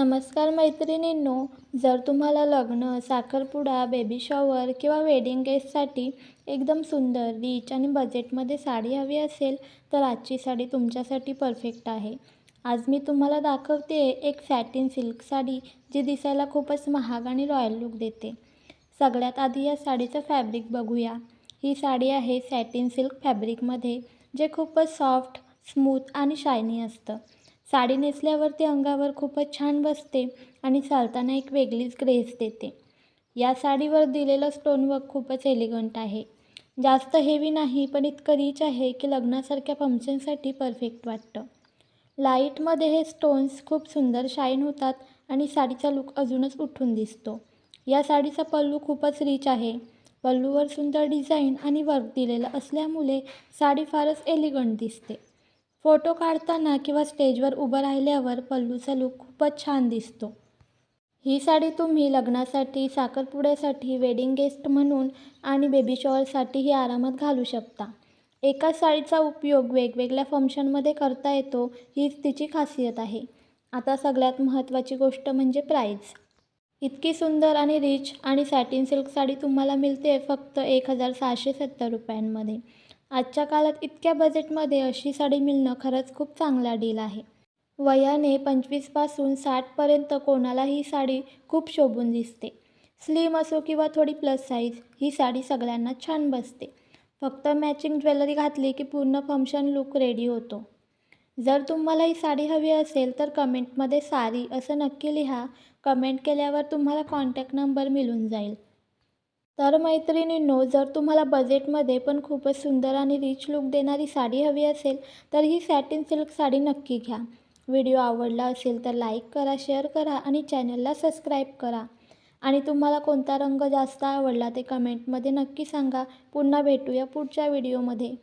नमस्कार मैत्रिणींनो, जर तुम्हाला लग्न, साखरपुडा, बेबी शॉवर किंवा वेडिंग गेस्टसाठी एकदम सुंदर, रिच आणि बजेटमध्ये साडी हवी असेल, तर आजची साडी तुमच्यासाठी परफेक्ट आहे. आज मी तुम्हाला दाखवते एक सॅटिन सिल्क साडी, जी दिसायला खूपच महाग आणि रॉयल लुक देते. सगळ्यात आधी या साडीचं फॅब्रिक बघूया. ही साडी आहे सॅटिन सिल्क फॅब्रिकमध्ये, जे खूपच सॉफ्ट, स्मूथ आणि शायनी असतं. साडी नेसल्यावरती अंगावर खूपच छान बसते आणि चालताना एक वेगळीच ग्रेस देते. या साडीवर दिलेलं स्टोनवर्क खूपच एलिगंट आहे. जास्त हेवी नाही, पण इतकं रिच आहे की लग्नासारख्या फंक्शनसाठी परफेक्ट वाटतं. लाईटमध्ये हे स्टोन्स खूप सुंदर शाईन होतात आणि साडीचा लुक अजूनच उठून दिसतो. या साडीचा पल्लू खूपच रिच आहे. पल्लूवर सुंदर डिझाईन आणि वर्क दिलेलं असल्यामुळे साडी फारच एलिगंट दिसते. फोटो काढताना किंवा स्टेजवर उभं राहिल्यावर पल्लूचा लुक खूपच छान दिसतो. ही साडी तुम्ही लग्नासाठी, साखरपुड्यासाठी, वेडिंग गेस्ट म्हणून आणि बेबी शॉवरसाठीही आरामात घालू शकता. एकाच साडीचा उपयोग वेगवेगळ्या फंक्शनमध्ये करता येतो, हीच तिची खासियत आहे. आता सगळ्यात महत्त्वाची गोष्ट म्हणजे प्राईस. इतकी सुंदर आणि रिच आणि सॅटिन सिल्क साडी तुम्हाला मिळते फक्त 1670 रुपयांमध्ये. आजच्या काळात इतक्या बजेटमध्ये अशी साडी मिळणं खरंच खूप चांगला डील आहे. वयाने 25 पासून 60 पर्यंत कोणालाही ही साडी खूप शोभून दिसते. स्लिम असो किंवा थोडी प्लस साईज, ही साडी सगळ्यांना छान बसते. फक्त मॅचिंग ज्वेलरी घातली की पूर्ण फंक्शन लुक रेडी होतो. जर तुम्हाला ही साडी हवी असेल तर कमेंटमध्ये साडी असं नक्की लिहा. कमेंट केल्यावर तुम्हाला कॉन्टॅक्ट नंबर मिळून जाईल. तर मैत्रिणींनो, जर तुम्हाला बजेटमध्ये पण खूपच सुंदर आणि रिच लुक देणारी साडी हवी असेल, तर ही सॅटिन सिल्क साडी नक्की घ्या. व्हिडिओ आवडला असेल तर लाईक करा, शेअर करा आणि चॅनलला सबस्क्राईब करा. आणि तुम्हाला कोणता रंग जास्त आवडला ते कमेंटमध्ये नक्की सांगा. पुन्हा भेटूया पुढच्या व्हिडिओमध्ये.